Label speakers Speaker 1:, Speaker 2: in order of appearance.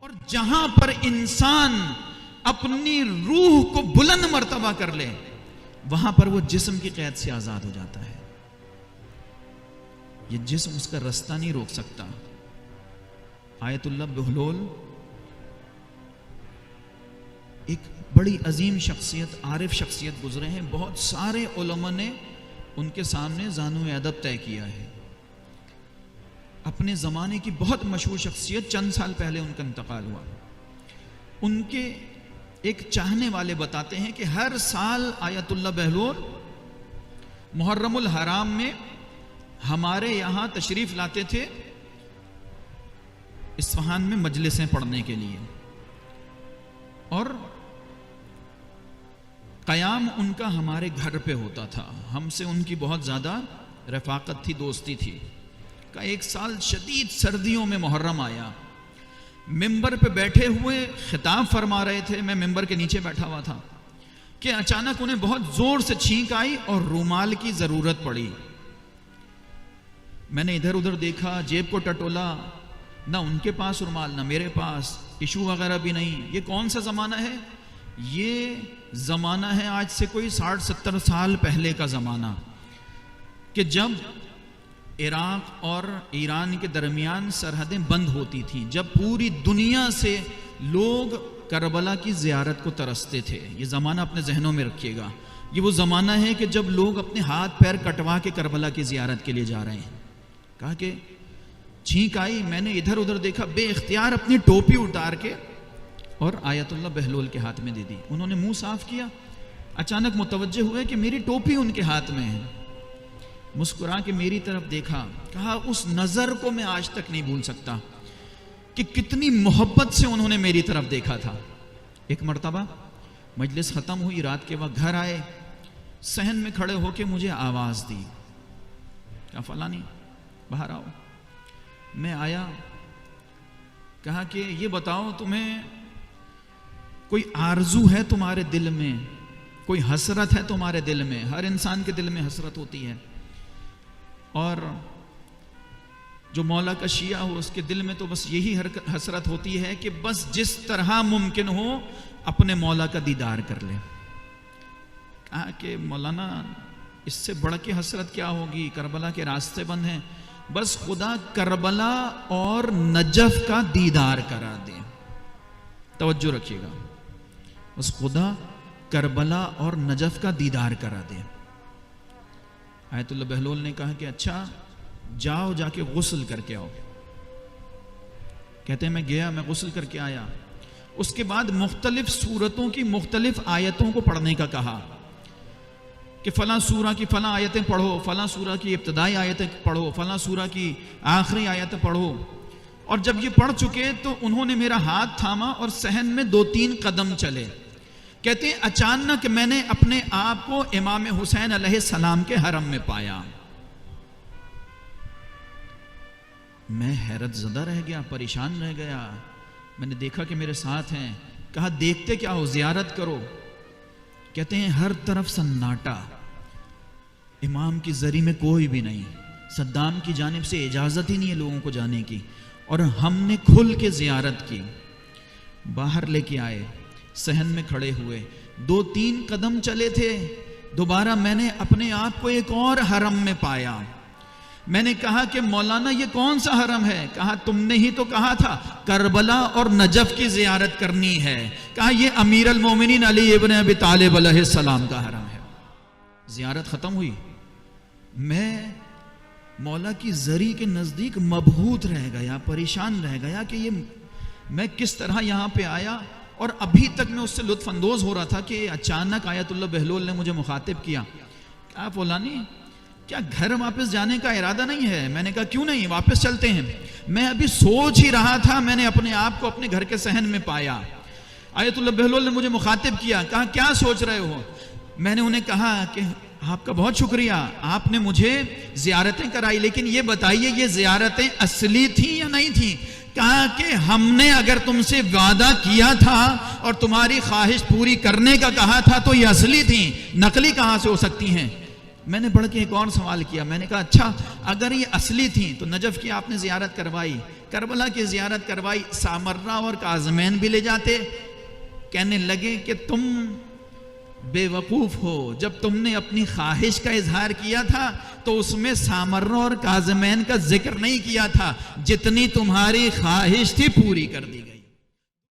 Speaker 1: اور جہاں پر انسان اپنی روح کو بلند مرتبہ کر لے وہاں پر وہ جسم کی قید سے آزاد ہو جاتا ہے. یہ جسم اس کا رستہ نہیں روک سکتا. آیت اللہ بہلول ایک بڑی عظیم شخصیت، عارف شخصیت گزرے ہیں. بہت سارے علماء نے ان کے سامنے زانو ادب طے کیا ہے. اپنے زمانے کی بہت مشہور شخصیت، چند سال پہلے ان کا انتقال ہوا. ان کے ایک چاہنے والے بتاتے ہیں کہ ہر سال آیت اللہ بہلول محرم الحرام میں ہمارے یہاں تشریف لاتے تھے اصفہان میں مجلسیں پڑھنے کے لیے، اور قیام ان کا ہمارے گھر پہ ہوتا تھا. ہم سے ان کی بہت زیادہ رفاقت تھی، دوستی تھی. کا ایک سال شدید سردیوں میں محرم آیا، ممبر پہ بیٹھے ہوئے خطاب فرما رہے تھے، میں ممبر کے نیچے بیٹھا ہوا تھا کہ اچانک انہیں بہت زور سے چھینک آئی اور رومال کی ضرورت پڑی. میں نے ادھر ادھر دیکھا، جیب کو ٹٹولا، نہ ان کے پاس رومال نہ میرے پاس، ٹشو وغیرہ بھی نہیں. یہ کون سا زمانہ ہے؟ یہ زمانہ ہے آج سے کوئی 60-70 سال پہلے کا زمانہ، کہ جب عراق اور ایران کے درمیان سرحدیں بند ہوتی تھیں، جب پوری دنیا سے لوگ کربلا کی زیارت کو ترستے تھے. یہ زمانہ اپنے ذہنوں میں رکھیے گا. یہ وہ زمانہ ہے کہ جب لوگ اپنے ہاتھ پیر کٹوا کے کربلا کی زیارت کے لیے جا رہے ہیں. کہا کہ چھینک آئی، میں نے ادھر ادھر دیکھا، بے اختیار اپنی ٹوپی اتار کے اور آیت اللہ بہلول کے ہاتھ میں دے دی. انہوں نے منہ صاف کیا، اچانک متوجہ ہوئے کہ میری ٹوپی ان کے ہاتھ میں ہے. مسکرا کے میری طرف دیکھا، کہا اس نظر کو میں آج تک نہیں بھول سکتا کہ کتنی محبت سے انہوں نے میری طرف دیکھا تھا. ایک مرتبہ مجلس ختم ہوئی، رات کے وقت گھر آئے، صحن میں کھڑے ہو کے مجھے آواز دی، کہا فلانی باہر آؤ. میں آیا، کہا کہ یہ بتاؤ تمہیں کوئی آرزو ہے تمہارے دل میں، کوئی حسرت ہے تمہارے دل میں؟ ہر انسان کے دل میں حسرت ہوتی ہے، اور جو مولا کا شیعہ ہو اس کے دل میں تو بس یہی حسرت ہوتی ہے کہ بس جس طرح ممکن ہو اپنے مولا کا دیدار کر لے. کہا کہ مولانا اس سے بڑھ کے حسرت کیا ہوگی؟ کربلا کے راستے بند ہیں، بس خدا کربلا اور نجف کا دیدار کرا دے. توجہ رکھیے گا، بس خدا کربلا اور نجف کا دیدار کرا دے. آیت اللہ بہلول نے کہا کہ اچھا جاؤ، جا کے غسل کر کے آؤ. کہتے ہیں میں گیا، میں غسل کر کے آیا. اس کے بعد مختلف سورتوں کی مختلف آیتوں کو پڑھنے کا کہا کہ فلاں سورہ کی فلاں آیتیں پڑھو، فلاں سورہ کی ابتدائی آیتیں پڑھو، فلاں سورہ کی آخری آیتیں پڑھو. اور جب یہ پڑھ چکے تو انہوں نے میرا ہاتھ تھاما اور صحن میں 2-3 قدم چلے. کہتے ہیں اچانک میں نے اپنے آپ کو امام حسین علیہ السلام کے حرم میں پایا. میں حیرت زدہ رہ گیا، پریشان رہ گیا. میں نے دیکھا کہ میرے ساتھ ہیں. کہا دیکھتے کیا ہو، زیارت کرو. کہتے ہیں ہر طرف سناٹا، امام کی زری میں کوئی بھی نہیں. صدام کی جانب سے اجازت ہی نہیں ہے لوگوں کو جانے کی، اور ہم نے کھل کے زیارت کی. باہر لے کے آئے، صحن میں کھڑے ہوئے، 2-3 قدم چلے تھے، دوبارہ میں نے اپنے آپ کو ایک اور حرم میں پایا. میں نے کہا کہ مولانا یہ کون سا حرم ہے؟ کہا تم نے ہی تو کہا تھا کربلا اور نجف کی زیارت کرنی ہے. کہا یہ امیر المومنین علی ابن ابی طالب علیہ السلام کا حرم ہے. زیارت ختم ہوئی، میں مولا کی زری کے نزدیک مبہوت رہ گیا، پریشان رہ گیا کہ یہ میں کس طرح یہاں پہ آیا. اور ابھی تک میں اس سے لطف اندوز ہو رہا تھا کہ اچانک آیت اللہ بہلول نے مجھے مخاطب کیا، کہا فلانی کیا گھر واپس جانے کا ارادہ نہیں ہے؟ میں نے کہا کیوں نہیں، واپس چلتے ہیں. میں ابھی سوچ ہی رہا تھا، میں نے اپنے آپ کو اپنے گھر کے صحن میں پایا. آیت اللہ بہلول نے مجھے مخاطب کیا، کہا کیا سوچ رہے ہو؟ میں نے انہیں کہا کہ آپ کا بہت شکریہ، آپ نے مجھے زیارتیں کرائی، لیکن یہ بتائیے یہ زیارتیں اصلی تھیں یا نہیں تھیں؟ کہا کہ ہم نے اگر تم سے وعدہ کیا تھا اور تمہاری خواہش پوری کرنے کا کہا تھا تو یہ اصلی تھیں، نقلی کہاں سے ہو سکتی ہیں؟ میں نے بڑھ کے ایک اور سوال کیا، میں نے کہا اچھا اگر یہ اصلی تھیں تو نجف کی آپ نے زیارت کروائی، کربلا کی زیارت کروائی، سامرہ اور کاظمین بھی لے جاتے؟ کہنے لگے کہ تم بے وقوف ہو، جب تم نے اپنی خواہش کا اظہار کیا تھا تو اس میں سامرہ اور کاظمین کا ذکر نہیں کیا تھا، جتنی تمہاری خواہش تھی پوری کر دی گئی۔